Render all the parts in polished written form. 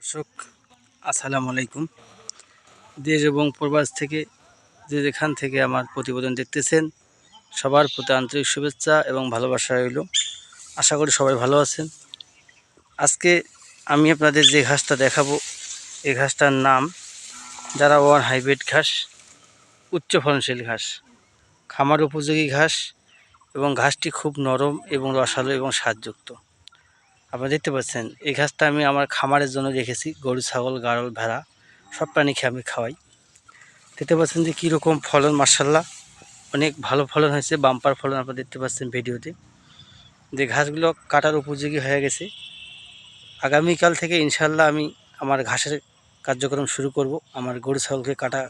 দর্শক আসসালামু আলাইকুম। দেশ এবং প্রবাস থেকে যেখান থেকে আমার প্রতিবেদন দেখতেছেন সবার প্রতি আন্তরিক শুভেচ্ছা এবং ভালোবাসা রইল। আশা করি সবাই ভালো আছেন। আজকে আমি আপনাদের যে ঘাসটা দেখাবো এই ঘাসটার নাম জারাওয়ার হাইব্রিড ঘাস, উচ্চ ফলনশীল ঘাস, খামার উপযোগী ঘাস এবং ঘাসটি খুব নরম এবং রসালো এবং স্বাদযুক্ত। আপনারা দেখতে পাচ্ছেন এই ঘাসটা আমি আমার খামারের জন্য রেখেছি। গরু, ছাগল, গাড়ল, ভেড়া সব প্রাণীকে আমি খাওয়াই। দেখতে পাচ্ছেন যে কীরকম ফলন, মার্শাল্লাহ অনেক ভালো ফলন হয়েছে, বাম্পার ফলন। আপনারা দেখতে পাচ্ছেন ভিডিওতে যে ঘাসগুলো কাটার উপযোগী হয়ে গেছে। আগামীকাল থেকে ইনশাল্লাহ আমি আমার ঘাসের কার্যক্রম শুরু করব। আমার গরু ছাগলকে কাটা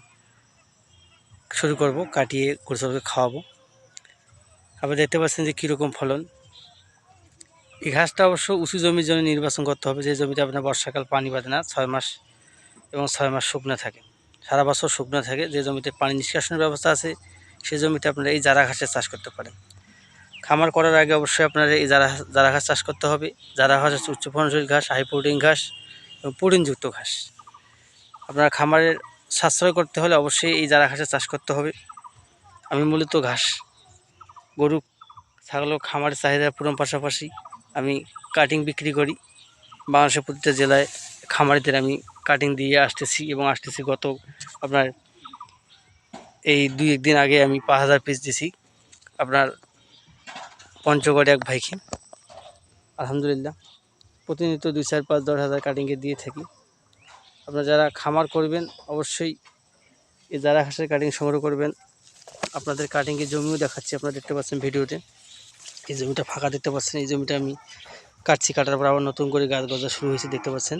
শুরু করব, কাটিয়ে গরু ছাগলকে খাওয়াবো। আপনারা দেখতে পাচ্ছেন যে কীরকম ফলন। এই ঘাসটা অবশ্য উঁচু জমির জন্য নির্বাচন করতে হবে, যে জমিতে আপনার বর্ষাকাল পানি বাঁধে না, 6 মাস এবং 6 মাস শুকনো থাকে, সারা বছর শুকনো থাকে। যে জমিতে পানি নিষ্কাশনের ব্যবস্থা আছে সেই জমিতে আপনারা এই জারা ঘাসের চাষ করতে পারেন। খামার করার আগে অবশ্যই আপনারা এই জারা ঘাস চাষ করতে হবে। জারা ঘাস হচ্ছে উচ্চ ফলনশীল ঘাস, হাই প্রোটিন ঘাস এবং প্রোটিনযুক্ত ঘাস। আপনারা খামারের সাশ্রয় করতে হলে অবশ্যই এই জারা ঘাসের চাষ করতে হবে। আমি মূলত ঘাস গরু, ছাগল, খামারের চাহিদা পূরণ পাশাপাশি আমি কাটিং বিক্রি করি। বাংলাদেশের প্রতিটা জেলায় খামারিদের আমি কাটিং দিয়ে আসতেছি এবং আসতেছি। গত আপনার এই 2-1 দিন আগে আমি 5000 পিস দিছি আপনার পঞ্চগড়ে এক ভাইকে। আলহামদুলিল্লাহ প্রতিনিয়ত 2, 4, 5, 10 হাজার কাটিংয়ে দিয়ে থাকি। আপনারা যারা খামার করবেন অবশ্যই এই জারা ঘাসের কাটিং সংগ্রহ করবেন। আপনাদের কাটিংয়ের জমিও দেখাচ্ছি, আপনারা দেখতে পাচ্ছেন ভিডিওতে। এই জমিটা ফাঁকা দেখতে পাচ্ছেন, এই জমিটা আমি কাটছি, কাটার পর আবার নতুন করে গাছ গজা শুরু হয়েছে দেখতে পাচ্ছেন।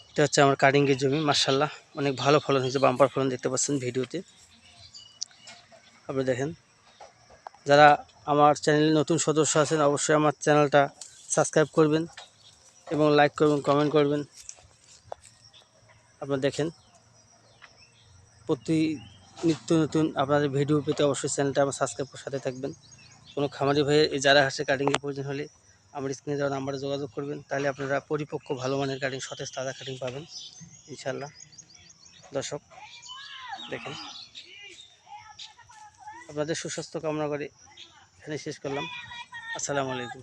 এটা হচ্ছে আমার কাটিংয়ের জমি, মার্শাল্লাহ অনেক ভালো ফলন হয়েছে, বাম্পার ফলন দেখতে পাচ্ছেন ভিডিওতে। আপনারা দেখেন, যারা আমার চ্যানেলে নতুন সদস্য আছেন অবশ্যই আমার চ্যানেলটা সাবস্ক্রাইব করবেন এবং লাইক করবেন, কমেন্ট করবেন। আপনারা দেখেন প্রতি নিত্য নতুন আপনাদের ভিডিও পেতে অবশ্যই চ্যানেলটা আমার সাবস্ক্রাইব করে সাথে থাকবেন। কোনো খামারি ভাইয়ের এই জারা ঘাসের কাটিংয়ের প্রয়োজন হলে আমার স্ক্রিনে দেওয়া নাম্বারে যোগাযোগ করবেন, তাহলে আপনারা পরিপক্ক ভালো মানের কাটিং, সতেজ তাজা কাটিং পাবেন ইনশাল্লাহ। দর্শক দেখেন, আপনাদের সুস্বাস্থ্য কামনা করে এখানে শেষ করলাম। আসসালামু আলাইকুম।